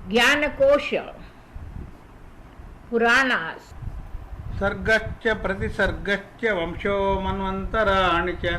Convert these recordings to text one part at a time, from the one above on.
Jnanakosha, Puranas. सर्गच्च प्रतिसर्गच्च वंशो मन्वन्तराणि च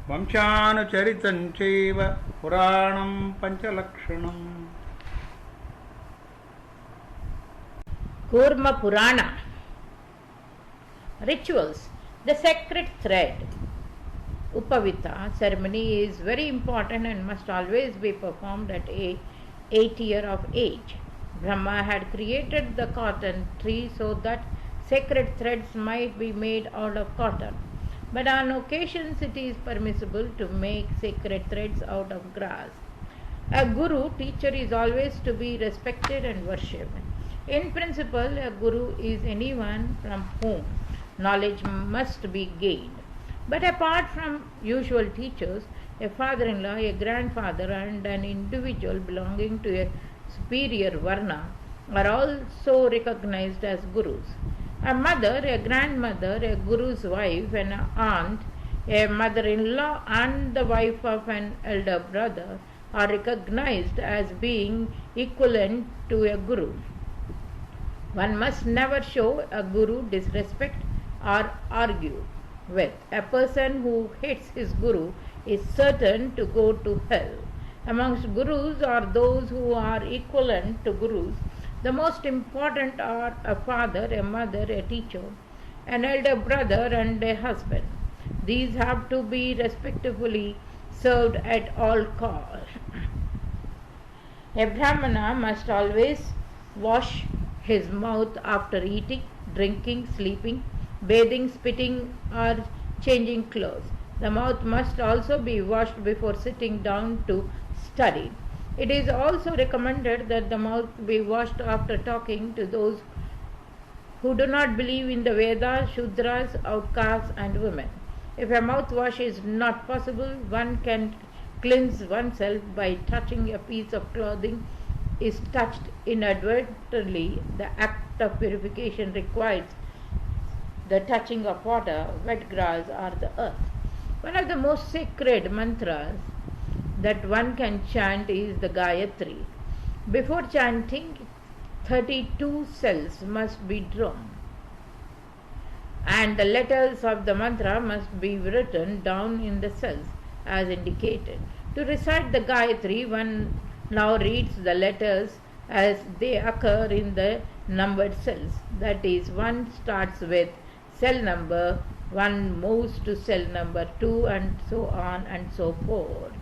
वंशानुचरितं चैव पुराणं पञ्चलक्षणम्. Kurma Purana. Rituals. The sacred thread Upavita ceremony is very important and must always be performed at 8 years of age. Brahma had created the cotton tree so that sacred threads might be made out of cotton. But on occasions it is permissible to make sacred threads out of grass. A guru teacher is always to be respected and worshipped. In principle, a guru is anyone from whom knowledge must be gained. But apart from usual teachers, a father-in-law, a grandfather, and an individual belonging to a superior varna are also recognized as gurus. A mother, a grandmother, a guru's wife, an aunt, a mother-in-law, and the wife of an elder brother are recognized as being equivalent to a guru. One must never show a guru disrespect or argue with. A person who hates his guru is certain to go to hell. Amongst gurus are those who are equivalent to gurus. The most important are a father, a mother, a teacher, an elder brother, and a husband. These have to be respectfully served at all costs. A Brahmana must always wash his mouth after eating, drinking, sleeping, bathing, spitting, or changing clothes. The mouth must also be washed before sitting down to study. It is also recommended that the mouth be washed after talking to those who do not believe in the Vedas, Shudras, outcasts, and women. If a mouthwash is not possible, one can cleanse oneself by touching a piece of clothing is touched inadvertently. The act of purification requires the touching of water, wet grass, or the earth. One of the most sacred mantras that one can chant is the Gayatri. Before chanting, 32 cells must be drawn, and the letters of the mantra must be written down in the cells as indicated. To recite the Gayatri, one now reads the letters as they occur in the numbered cells. That is, one starts with cell number 1, moves to cell number 2, and so on and so forth.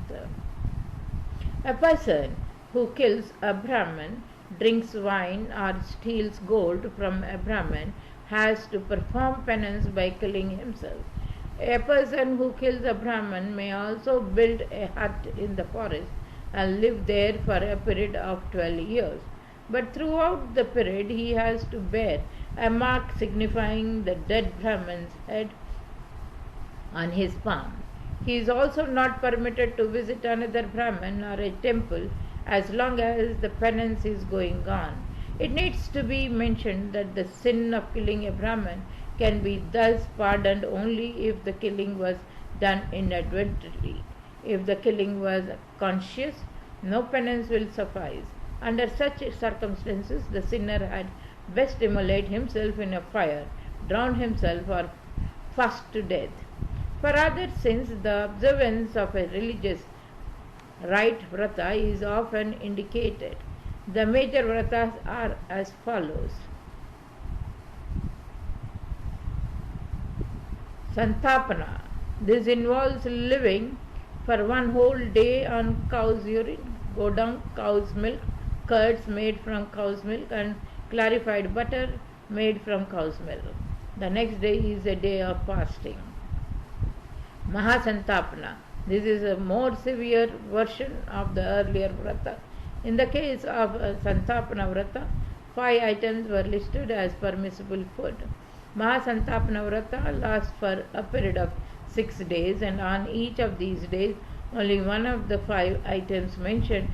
A person who kills a Brahman, drinks wine, or steals gold from a Brahman has to perform penance by killing himself. A person who kills a Brahman may also build a hut in the forest and live there for a period of 12 years. But throughout the period he has to bear a mark signifying the dead Brahman's head on his palm. He is also not permitted to visit another Brahman or a temple as long as the penance is going on. It needs to be mentioned that the sin of killing a Brahman can be thus pardoned only if the killing was done inadvertently. If the killing was conscious, no penance will suffice. Under such circumstances, the sinner had best immolate himself in a fire, drown himself, or fast to death. For other sins, the observance of a religious rite vrata is often indicated. The major vratas are as follows. Santapana. This involves living for one whole day on cow's urine, go down cow's milk, curds made from cow's milk, and clarified butter made from cow's milk. The next day is a day of fasting. Mahasantapana. This is a more severe version of the earlier vrata. In the case of Santapana vrata, 5 items were listed as permissible food. Mahasantapana vrata lasts for a period of 6 days, and on each of these days only one of the 5 items mentioned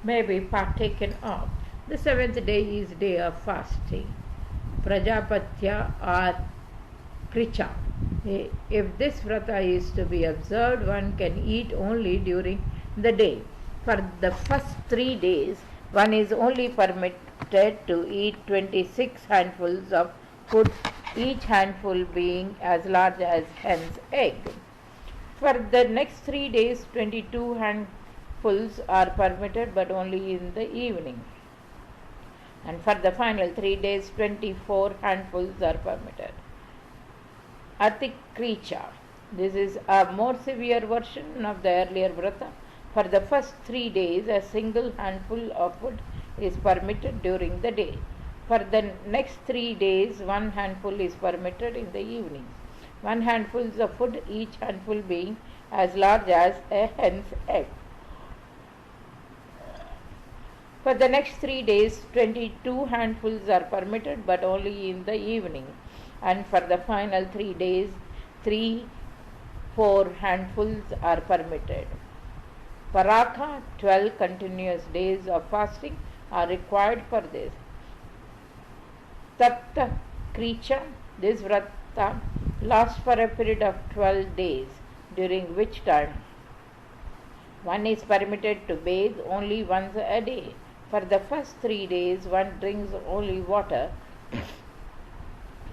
may be partaken of. The 7th day is day of fasting, Prajapatya or Kricha. If this vrata is to be observed, one can eat only during the day. For the first 3 days, one is only permitted to eat 26 handfuls of food, each handful being as large as hen's egg. For the next 3 days, 22 handfuls are permitted, but only in the evening. And for the final 3 days, 24 handfuls are permitted. Atikricha. This is a more severe version of the earlier vrata. For the first 3 days, a single handful of food is permitted during the day. For the next 3 days, one handful is permitted in the evenings. 1 handful of food, each handful being as large as a hen's egg. For the next 3 days, 22 handfuls are permitted, but only in the evening. And for the final 3 days, 4 handfuls are permitted. Paraka, 12 continuous days of fasting are required for this. Tapta Kricha, this vrata lasts for a period of 12 days, during which time one is permitted to bathe only once a day. For the first 3 days, one drinks only water.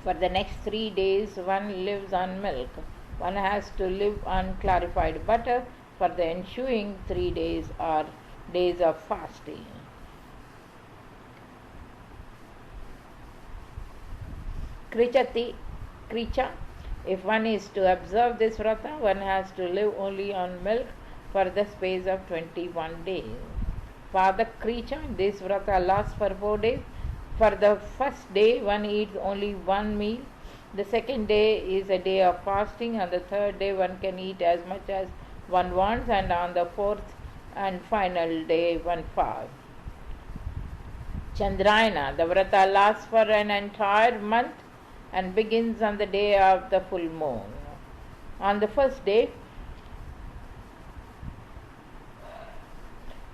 For the next 3 days, one lives on milk. One has to live on clarified butter. For the ensuing 3 days are days of fasting. Kricha. If one is to observe this vrata, one has to live only on milk for the space of 21 days. Pada Kricha, this vrata lasts for 4 days. For the first day, one eats only one meal. The second day is a day of fasting. On the third day, one can eat as much as one wants, and on the fourth and final day, one fasts. Chandrayana, the vrata lasts for an entire month and begins on the day of the full moon. On the first day,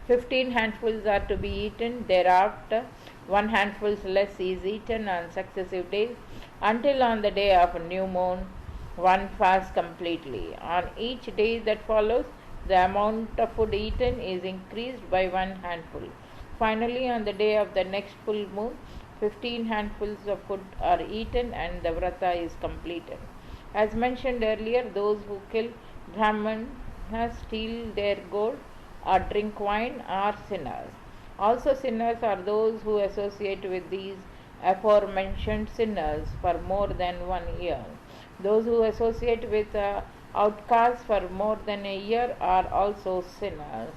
15 handfuls are to be eaten. Thereafter, 1 handful less is eaten on successive days, until on the day of a new moon, one fasts completely. On each day that follows, the amount of food eaten is increased by 1 handful. Finally, on the day of the next full moon, 15 handfuls of food are eaten and the vrata is completed. As mentioned earlier, those who kill Brahmanas, steal their gold, or drink wine are sinners. Also, sinners are those who associate with these aforementioned sinners for more than 1 year. Those who associate with outcasts for more than a year are also sinners.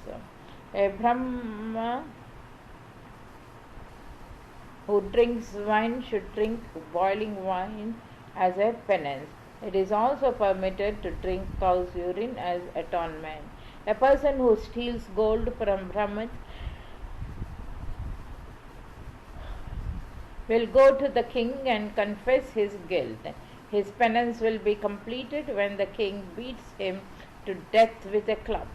A Brahma who drinks wine should drink boiling wine as a penance. It is also permitted to drink cow's urine as atonement. A person who steals gold from Brahmins will go to the king and confess his guilt. His penance will be completed when the king beats him to death with a club.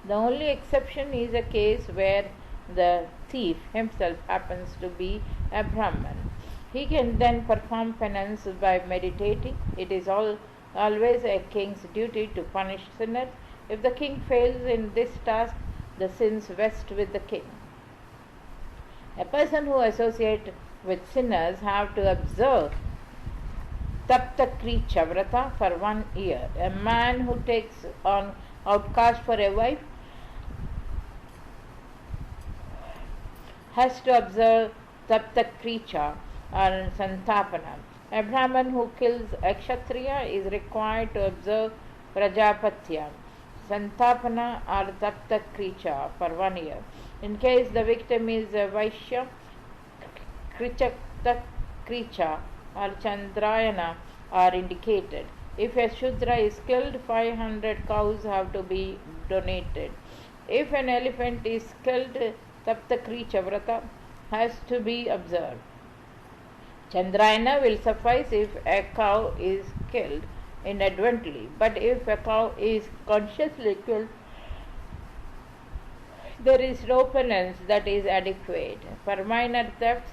The only exception is a case where the thief himself happens to be a Brahman. He can then perform penance by meditating. It is always a king's duty to punish sinners. If the king fails in this task, the sins vest with the king. A person who associates with sinners have to observe Tapta Kricha Vrata for 1 year. A man who takes on outcast for a wife has to observe Tapta Kricha or Santapana. A Brahman who kills a Kshatriya is required to observe Prajapatya, Santapana or Tapta Kricha for 1 year. In case the victim is a Vaishya, Krichakta Kricha or Chandrayana are indicated. If a Shudra is killed, 500 cows have to be donated. If an elephant is killed, Tapta Kricha Vrata has to be observed. Chandrayana will suffice if a cow is killed inadvertently, but if a cow is consciously killed, there is no penance that is adequate. For minor thefts,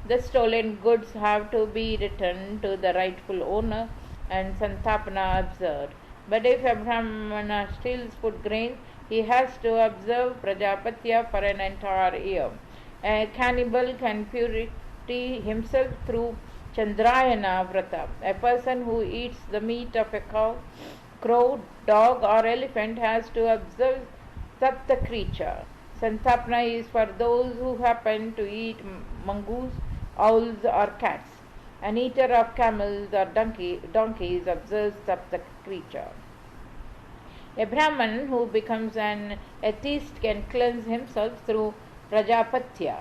the stolen goods have to be returned to the rightful owner and Santapana observed. But if a Brahmana steals food grains, he has to observe Prajapatya for an entire year. A cannibal can purity himself through Chandrayana Vrata. A person who eats the meat of a cow, crow, dog, or elephant has to observe Sapta creature. Santapna is for those who happen to eat mongoose, owls, or cats. An eater of camels or donkeys observes Sapta creature. A Brahman who becomes an atheist can cleanse himself through Prajapatya.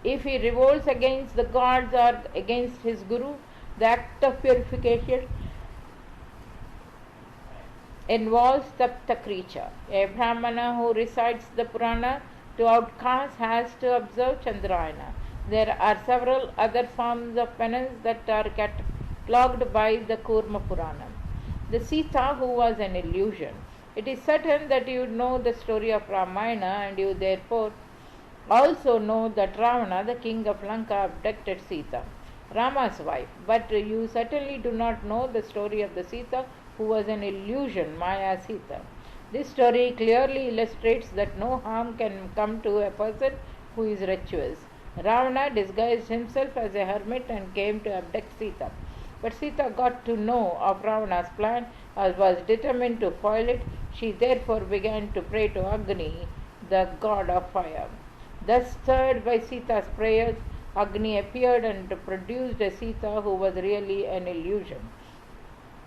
If he revolts against the gods or against his guru, the act of purification involves Sapta creature. A Brahmana who recites the Purana to outcasts has to observe Chandrayana. There are several other forms of penance that are catalogued by the Kurma Purana. The Sita who was an illusion. It is certain that you know the story of Ramayana and you therefore also know that Ravana, the king of Lanka, abducted Sita, Rama's wife. But you certainly do not know the story of the Sita who was an illusion, Maya Sita. This story clearly illustrates that no harm can come to a person who is virtuous. Ravana disguised himself as a hermit and came to abduct Sita. But Sita got to know of Ravana's plan and was determined to foil it. She therefore began to pray to Agni, the god of fire. Thus, stirred by Sita's prayers, Agni appeared and produced a Sita who was really an illusion.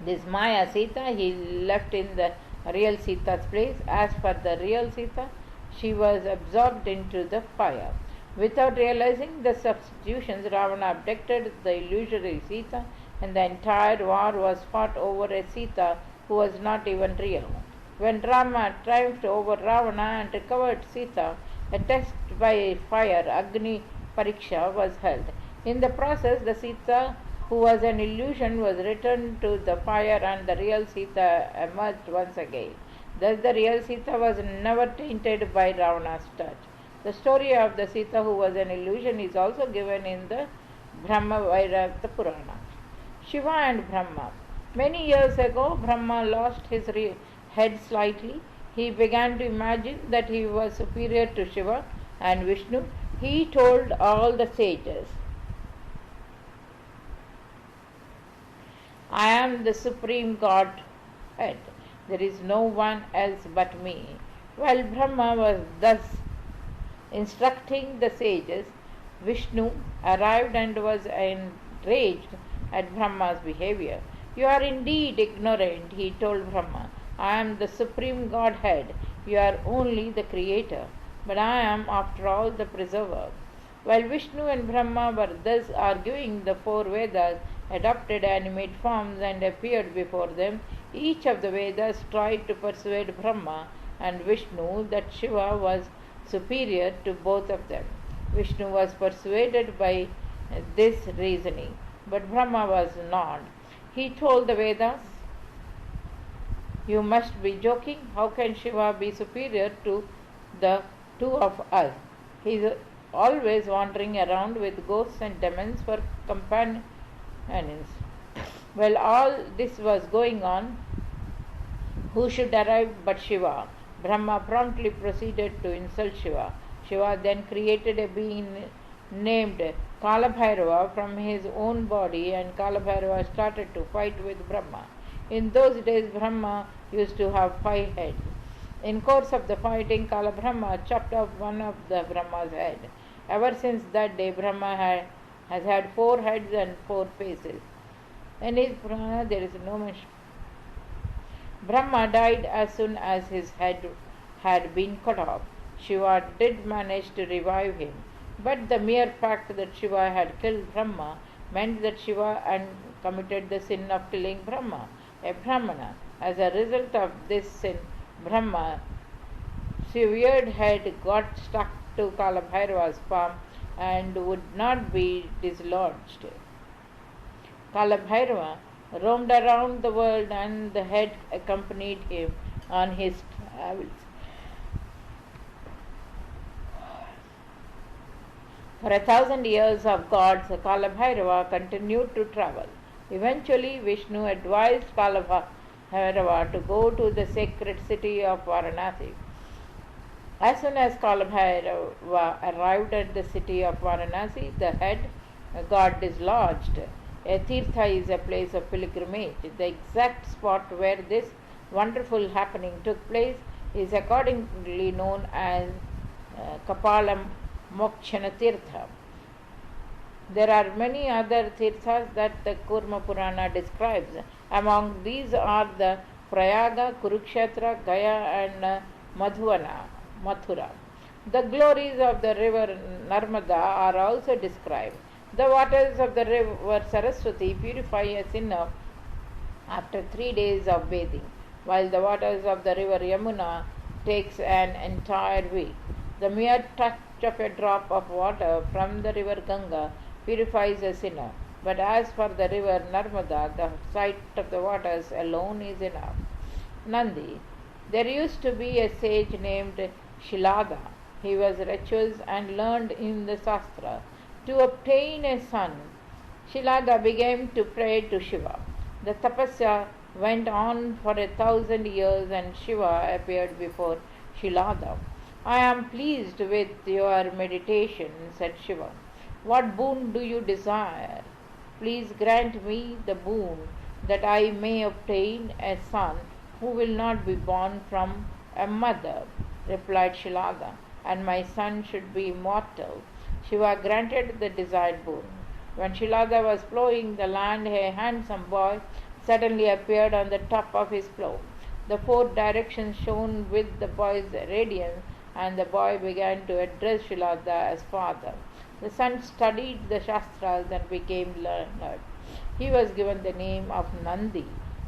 This Maya Sita he left in the real Sita's place. As for the real Sita, she was absorbed into the fire. Without realizing the substitutions, Ravana abducted the illusory Sita, and the entire war was fought over a Sita who was not even real. When Rama triumphed over Ravana and recovered Sita, a test by fire, Agni Pariksha, was held. In the process, the Sita who was an illusion was returned to the fire and the real Sita emerged once again. Thus the real Sita was never tainted by Ravana's touch. The story of the Sita who was an illusion is also given in the Brahma Vairagya Purana. Shiva and Brahma. Many years ago, Brahma lost his head slightly. He began to imagine that he was superior to Shiva and Vishnu. He told all the sages, I am the supreme Godhead. There is no one else but me. While Brahma was thus instructing the sages, Vishnu arrived and was enraged at Brahma's behavior. You are indeed ignorant, he told Brahma. I am the supreme Godhead. You are only the creator, but I am, after all, the preserver. While Vishnu and Brahma were thus arguing, the four Vedas adopted animate forms and appeared before them. Each of the Vedas tried to persuade Brahma and Vishnu that Shiva was superior to both of them. Vishnu was persuaded by this reasoning, but Brahma was not. He told the Vedas, you must be joking. How can Shiva be superior to the two of us? He is always wandering around with ghosts and demons for companions. While all this was going on, who should arrive but Shiva? Brahma promptly proceeded to insult Shiva. Shiva then created a being named Kalabhairava from his own body, and Kalabhairava started to fight with Brahma. In those days, Brahma used to have 5 heads. In course of the fighting, Kalabrahma chopped off one of the Brahma's head. Ever since that day, Brahma has had 4 heads and 4 faces. In his Purana, there is no mention. Brahma died as soon as his head had been cut off. Shiva did manage to revive him, but the mere fact that Shiva had killed Brahma meant that Shiva had committed the sin of killing Brahma, a Brahmana. As a result of this sin, Brahma's severed head got stuck to Kalabhairava's palm and would not be dislodged. Kalabhairava roamed around the world and the head accompanied him on his travels. For 1,000 years of gods, Kalabhairava continued to travel. Eventually, Vishnu advised Kalabhairava Bhairava to go to the sacred city of Varanasi. As soon as Kalabhairava arrived at the city of Varanasi, the head god dislodged. A tirtha is a place of pilgrimage. The exact spot where this wonderful happening took place is accordingly known as Kapalam Mokshana Tirtha. There are many other tirthas that the Kurma Purana describes. Among these are the Prayaga, Kurukshetra, Gaya, and Mathura. The glories of the river Narmada are also described. The waters of the river Saraswati purify a sinner after 3 days of bathing, while the waters of the river Yamuna takes an entire week. The mere touch of a drop of water from the river Ganga purifies a sinner, but as for the river Narmada, the sight of the waters alone is enough. Nandi. There used to be a sage named Shilada. He was righteous and learned in the Shastra. To obtain a son, Shilada began to pray to Shiva. The tapasya went on for 1,000 years and Shiva appeared before Shilada. I am pleased with your meditation, said Shiva. What boon do you desire? Please grant me the boon that I may obtain a son who will not be born from a mother, replied Shilada, and my son should be immortal. Shiva granted the desired boon. When Shilada was plowing the land, a handsome boy suddenly appeared on the top of his plow. The 4 directions shone with the boy's radiance, and the boy began to address Shilada as father. The son studied the Shastras and became learned. He was given the name of Nandi.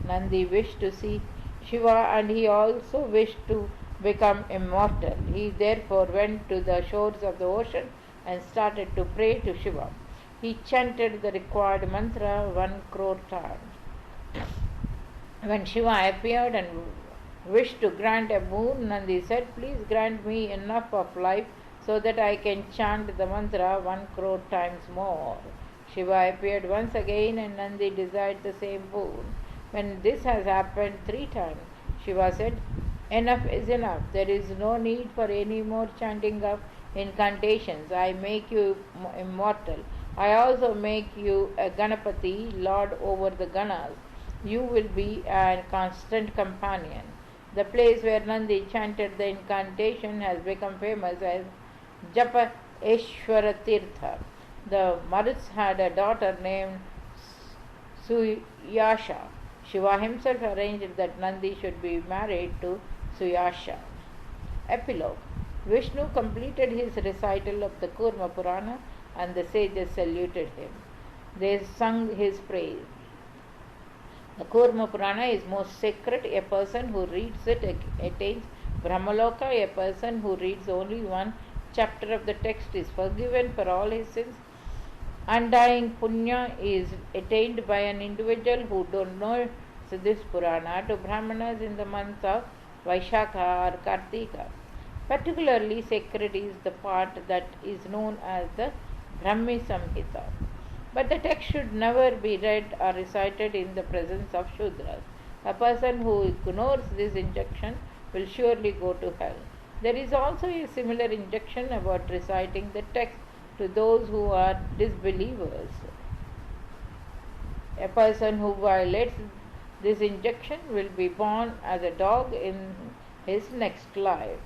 Nandi wished to see Shiva and he also wished to become immortal. He therefore went to the shores of the ocean and started to pray to Shiva. He chanted the required mantra 1 crore times. When Shiva appeared and wished to grant a boon, Nandi said, please grant me enough of life so that I can chant the mantra 1 crore times more. Shiva appeared once again and Nandi desired the same boon. When this has happened 3 times, Shiva said, enough is enough. There is no need for any more chanting of incantations. I make you immortal. I also make you a Ganapati, Lord over the Ganas. You will be a constant companion. The place where Nandi chanted the incantation has become famous as Japa Eshwara Tirtha. The Maruts had a daughter named Suyasha. Shiva himself arranged that Nandi should be married to Suyasha. Epilogue. Vishnu completed his recital of the Kurma Purana and the sages saluted him. They sung his praise. The Kurma Purana is most sacred. A person who reads it attains Brahmaloka. A person who reads only one chapter of the text is forgiven for all his sins. Undying punya is attained by an individual who donates this Purana to Brahmanas in the months of Vaishakha or Kartika. Particularly sacred is the part that is known as the Brahmi Samhita. But the text should never be read or recited in the presence of Shudras. A person who ignores this injunction will surely go to hell. There is also a similar injunction about reciting the text to those who are disbelievers. A person who violates this injunction will be born as a dog in his next life.